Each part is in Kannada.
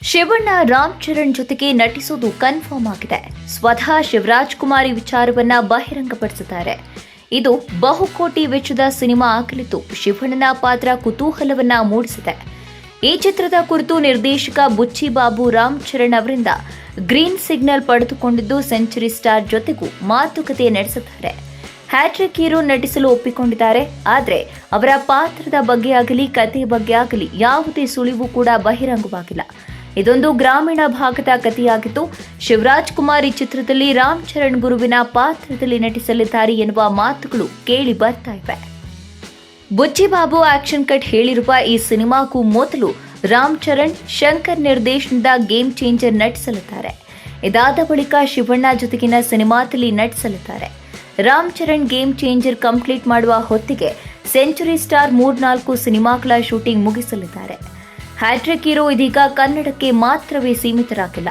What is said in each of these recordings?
ಶಿವಣ್ಣ ರಾಮ್ ಚರಣ್ ಜೊತೆಗೆ ನಟಿಸೋದು ಕನ್ಫರ್ಮ್ ಆಗಿದೆ. ಸ್ವತಃ ಶಿವರಾಜ್ ಕುಮಾರ್ ವಿಚಾರವನ್ನ ಬಹಿರಂಗಪಡಿಸಿದ್ದಾರೆ. ಇದು ಬಹುಕೋಟಿ ವೆಚ್ಚದ ಸಿನಿಮಾ ಆಗಲಿದ್ದು ಶಿವಣ್ಣನ ಪಾತ್ರ ಕುತೂಹಲವನ್ನ ಮೂಡಿಸಿದೆ. ಈ ಚಿತ್ರದ ಕುರಿತು ನಿರ್ದೇಶಕ ಬುಚ್ಚಿ ಬಾಬು ರಾಮ್ ಚರಣ್ ಅವರಿಂದ ಗ್ರೀನ್ ಸಿಗ್ನಲ್ ಪಡೆದುಕೊಂಡಿದ್ದು ಸೆಂಚುರಿ ಸ್ಟಾರ್ ಜೊತೆಗೂ ಮಾತುಕತೆ ನಡೆಸಿದ್ದಾರೆ. ಹ್ಯಾಟ್ರಿಕ್ ಹೀರೋ ನಟಿಸಲು ಒಪ್ಪಿಕೊಂಡಿದ್ದಾರೆ. ಆದರೆ ಅವರ ಪಾತ್ರದ ಬಗ್ಗೆ ಆಗಲಿ ಕಥೆ ಬಗ್ಗೆ ಆಗಲಿ ಯಾವುದೇ ಸುಳಿವು ಕೂಡ ಬಹಿರಂಗವಾಗಿಲ್ಲ. ಇದೊಂದು ಗ್ರಾಮೀಣ ಭಾಗದ ಕಥೆಯಾಗಿದ್ದು ಶಿವರಾಜ್ ಕುಮಾರ್ ಈ ಚಿತ್ರದಲ್ಲಿ ರಾಮ್ ಚರಣ್ ಗುರುವಿನ ಪಾತ್ರದಲ್ಲಿ ನಟಿಸಲಿದ್ದಾರೆ ಎನ್ನುವ ಮಾತುಗಳು ಕೇಳಿ ಬರ್ತಾ ಇವೆ. ಬುಚ್ಚಿ ಬಾಬು ಆಕ್ಷನ್ ಕಟ್ ಹೇಳಿರುವ ಈ ಸಿನಿಮಾಕ್ಕೂ ಮೊದಲು ರಾಮ್ ಚರಣ್ ಶಂಕರ್ ನಿರ್ದೇಶನದ ಗೇಮ್ ಚೇಂಜರ್ ನಟಿಸಲಿದ್ದಾರೆ. ಇದಾದ ಬಳಿಕ ಶಿವಣ್ಣ ಜೊತೆಗಿನ ಸಿನಿಮಾದಲ್ಲಿ ನಟಿಸಲಿದ್ದಾರೆ. Ram Charan Game Changer complete ಮಾಡುವ ಹೊತ್ತಿಗೆ ಸೆಂಚುರಿ ಸ್ಟಾರ್ 3-4 ಸಿನಿಮಾಗಳ ಶೂಟಿಂಗ್ ಮುಗಿಸಲಿದ್ದಾರೆ. ಹ್ಯಾಟ್ರಿಕ್ ಹೀರೋ ಇದೀಗ ಕನ್ನಡಕ್ಕೆ ಮಾತ್ರವೇ ಸೀಮಿತರಾಗಿಲ್ಲ.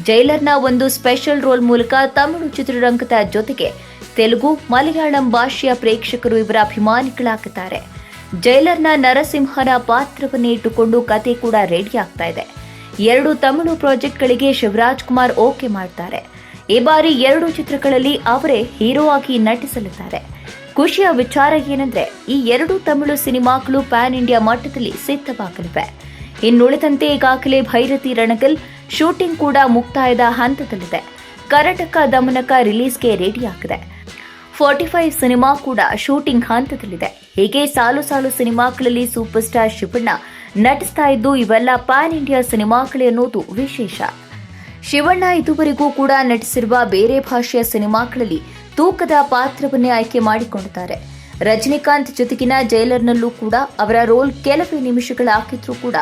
ಜೈಲರ್ನ ಒಂದು ಸ್ಪೆಷಲ್ ರೋಲ್ ಮೂಲಕ ತಮಿಳು ಚಿತ್ರರಂಗದ ಜೊತೆಗೆ ತೆಲುಗು, ಮಲಯಾಳಂ ಭಾಷೆಯ ಪ್ರೇಕ್ಷಕರು ಇವರ ಅಭಿಮಾನಿಗಳಾಗಿದ್ದಾರೆ. ಜೈಲರ್ನ ನರಸಿಂಹನ ಪಾತ್ರವನ್ನೇ ಇಟ್ಟುಕೊಂಡು ಕತೆ ಕೂಡ ರೆಡಿ ಆಗ್ತಾ ಇದೆ. 2 ತಮಿಳು ಪ್ರಾಜೆಕ್ಟ್ಗಳಿಗೆ ಶಿವರಾಜ್ ಕುಮಾರ್ ಓಕೆ ಮಾಡ್ತಾರೆ. ಈ ಬಾರಿ 2 ಚಿತ್ರಗಳಲ್ಲಿ ಅವರೇ ಹೀರೋ ಆಗಿ ನಟಿಸಲಿದ್ದಾರೆ. ಖುಷಿಯ ವಿಚಾರ ಏನಂದ್ರೆ ಈ 2 ತಮಿಳು ಸಿನಿಮಾಗಳು ಪ್ಯಾನ್ ಇಂಡಿಯಾ ಮಟ್ಟದಲ್ಲಿ ಸಿದ್ಧವಾಗಲಿವೆ. ಇನ್ನುಳಿದಂತೆ ಈಗಾಗಲೇ ಭೈರತಿ ರಣಗಲ್ ಶೂಟಿಂಗ್ ಕೂಡ ಮುಕ್ತಾಯದ ಹಂತದಲ್ಲಿದೆ. ಕರ್ನಾಟಕ ದಮನಕ ರಿಲೀಸ್ಗೆ ರೆಡಿಯಾಗಿದೆ. 45 ಸಿನಿಮಾ ಕೂಡ ಶೂಟಿಂಗ್ ಹಂತದಲ್ಲಿದೆ. ಹೀಗೆ ಸಾಲು ಸಿನಿಮಾಗಳಲ್ಲಿ ಸೂಪರ್ ಸ್ಟಾರ್ ಶಿವಣ್ಣ ನಟಿಸ್ತಾ ಇದ್ದು ಇವೆಲ್ಲ ಪ್ಯಾನ್ ಇಂಡಿಯಾ ಸಿನಿಮಾಗಳೇ ಅನ್ನೋದು ವಿಶೇಷ. ಶಿವಣ್ಣ ಇದುವರೆಗೂ ಕೂಡ ನಟಿಸಿರುವ ಬೇರೆ ಭಾಷೆಯ ಸಿನಿಮಾಗಳಲ್ಲಿ ತೂಕದ ಪಾತ್ರವನ್ನೇ ಆಯ್ಕೆ ಮಾಡಿಕೊಂಡಿದ್ದಾರೆ. ರಜನಿಕಾಂತ್ ಜೊತೆಗಿನ ಜೈಲರ್ನಲ್ಲೂ ಕೂಡ ಅವರ ರೋಲ್ ಕೆಲವೇ ನಿಮಿಷಗಳಾಗಿದ್ರೂ ಕೂಡ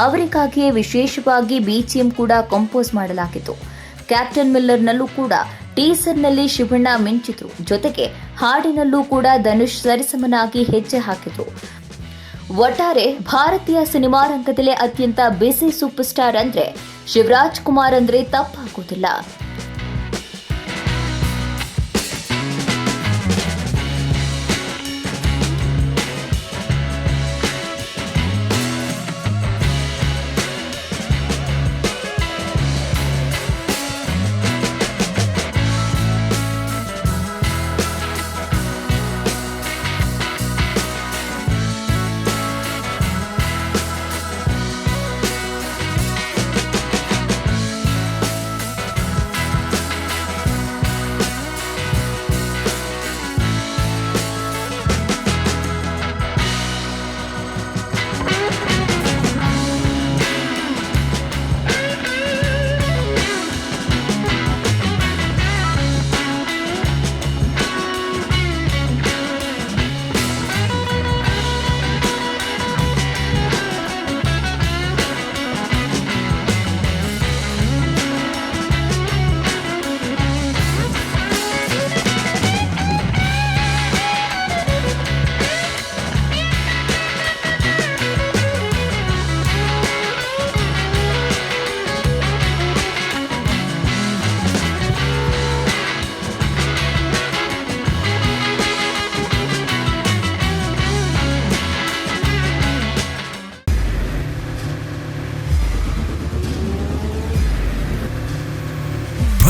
ಅವರಿಗಾಗಿಯೇ ವಿಶೇಷವಾಗಿ ಬಿಜಿಎಂ ಕೂಡ ಕಂಪೋಸ್ ಮಾಡಲಾಗಿತ್ತು. ಕ್ಯಾಪ್ಟನ್ ಮಿಲ್ಲರ್ನಲ್ಲೂ ಕೂಡ ಟೀಸರ್ನಲ್ಲಿ ಶಿವಣ್ಣ ಮಿಂಚಿದ್ರು. ಜೊತೆಗೆ ಹಾಡಿನಲ್ಲೂ ಕೂಡ ಧನುಷ್ ಸರಿಸಮನಾಗಿ ಹೆಜ್ಜೆ ಹಾಕಿದ್ರು. ಒಟ್ಟಾರೆ ಭಾರತೀಯ ಸಿನಿಮಾ ರಂಗದಲ್ಲೇ ಅತ್ಯಂತ ಬಿಸಿ ಸೂಪರ್ ಸ್ಟಾರ್ ಅಂದ್ರೆ ಶಿವರಾಜ್ ಕುಮಾರ್ ಅಂದ್ರೆ ತಪ್ಪಾಗುವುದಿಲ್ಲ.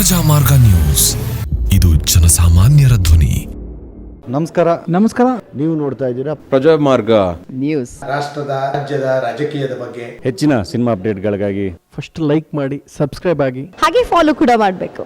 ಪ್ರಜಾಮಾರ್ಗ ನ್ಯೂಸ್, ಇದು ಜನಸಾಮಾನ್ಯರ ಧ್ವನಿ. ನಮಸ್ಕಾರ. ನೀವು ನೋಡ್ತಾ ಇದ್ದೀರಾ ಪ್ರಜಾಮಾರ್ಗ ನ್ಯೂಸ್. ರಾಷ್ಟ್ರದ ರಾಜ್ಯದ ರಾಜಕೀಯದ ಬಗ್ಗೆ ಹೆಚ್ಚಿನ ಸಿನಿಮಾ ಅಪ್ಡೇಟ್ಗಳಿಗಾಗಿ ಫಸ್ಟ್ ಲೈಕ್ ಮಾಡಿ, ಸಬ್ಸ್ಕ್ರೈಬ್ ಆಗಿ, ಹಾಗೆ ಫಾಲೋ ಕೂಡ ಮಾಡಬೇಕು.